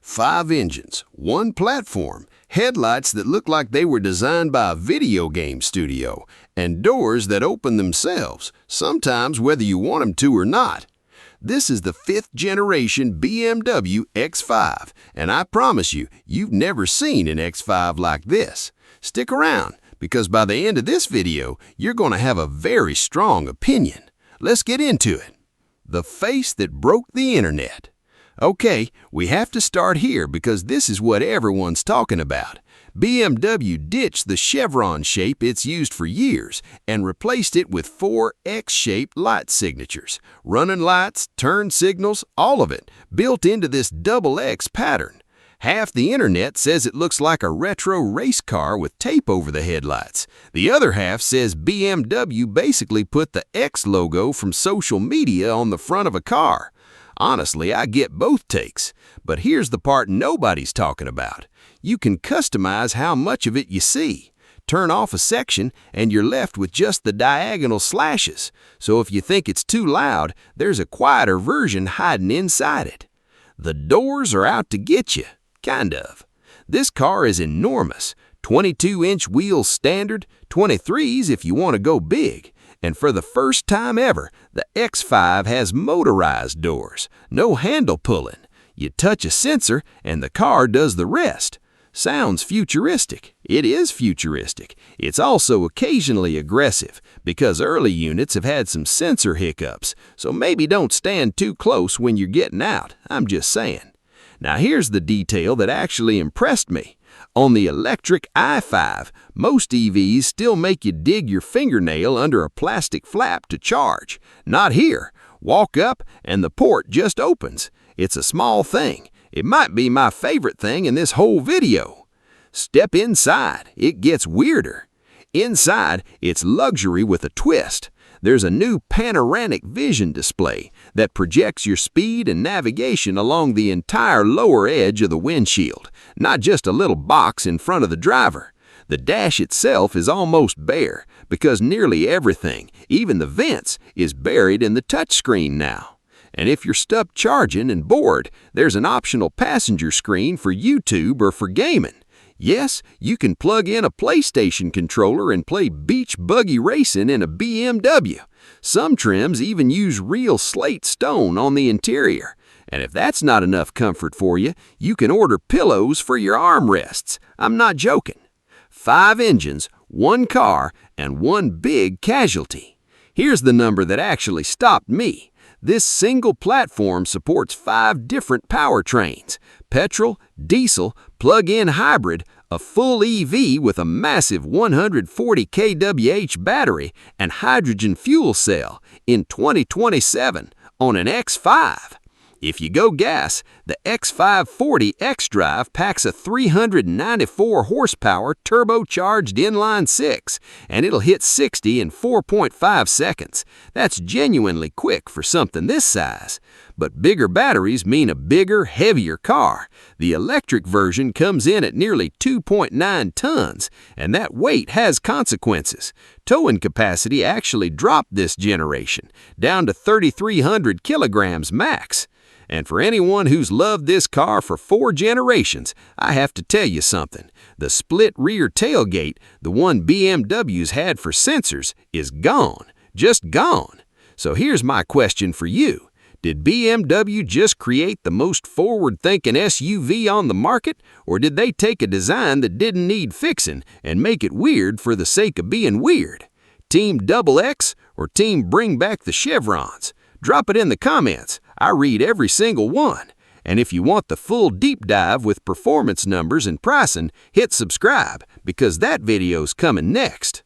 5 engines, 1 platform, headlights that look like they were designed by a video game studio, and doors that open themselves, sometimes whether you want them to or not. This is the 5th generation BMW X5, and I promise you, you've never seen an X5 like this. Stick around, because by the end of this video, you're going to have a very strong opinion. Let's get into it. The face that broke the internet. Okay, we have to start here because this is what everyone's talking about. BMW ditched the chevron shape it's used for years and replaced it with 4 X-shaped light signatures. Running lights, turn signals, all of it, built into this double X pattern. Half the internet says it looks like a retro race car with tape over the headlights. The other half says BMW basically put the X logo from social media on the front of a car. Honestly, I get both takes, but here's the part nobody's talking about. You can customize how much of it you see. Turn off a section and you're left with just the diagonal slashes. So if you think it's too loud, there's a quieter version hiding inside it. The doors are out to get you, kind of. This car is enormous. 22-inch wheels standard, 23s if you want to go big. And for the first time ever, the X5 has motorized doors. No handle pulling. You touch a sensor and the car does the rest. Sounds futuristic. It is futuristic. It's also occasionally aggressive because early units have had some sensor hiccups, so maybe don't stand too close when you're getting out. I'm just saying. Now here's the detail that actually impressed me. On the electric i5, most EVs still make you dig your fingernail under a plastic flap to charge. Not here. Walk up and the port just opens. It's a small thing. It might be my favorite thing in this whole video. Step inside. It gets weirder. Inside, it's luxury with a twist. There's a new panoramic vision display that projects your speed and navigation along the entire lower edge of the windshield, not just a little box in front of the driver. The dash itself is almost bare because nearly everything, even the vents, is buried in the touchscreen now. And if you're stuck charging and bored, there's an optional passenger screen for YouTube or for gaming. Yes, you can plug in a PlayStation controller and play beach buggy racing in a BMW. Some trims even use real slate stone on the interior. And if that's not enough comfort for you, you can order pillows for your armrests. I'm not joking. 5 engines, 1 car, and 1 big casualty. Here's the number that actually stopped me. This single platform supports 5 different powertrains: petrol, diesel, plug-in hybrid, a full EV with a massive 140 kWh battery, and hydrogen fuel cell in 2027 on an X5. If you go gas, the X540 xDrive packs a 394 horsepower turbocharged inline-6, and it'll hit 60 in 4.5 seconds. That's genuinely quick for something this size. But bigger batteries mean a bigger, heavier car. The electric version comes in at nearly 2.9 tons, and that weight has consequences. Towing capacity actually dropped this generation, down to 3,300 kilograms max. And for anyone who's loved this car for 4 generations, I have to tell you something. The split rear tailgate, the one BMW's had for sensors, is gone. Just gone. So here's my question for you. Did BMW just create the most forward-thinking SUV on the market, or did they take a design that didn't need fixing and make it weird for the sake of being weird? Team Double X or Team Bring Back the Chevrons? Drop it in the comments. I read every single one. And if you want the full deep dive with performance numbers and pricing, hit subscribe because that video's coming next.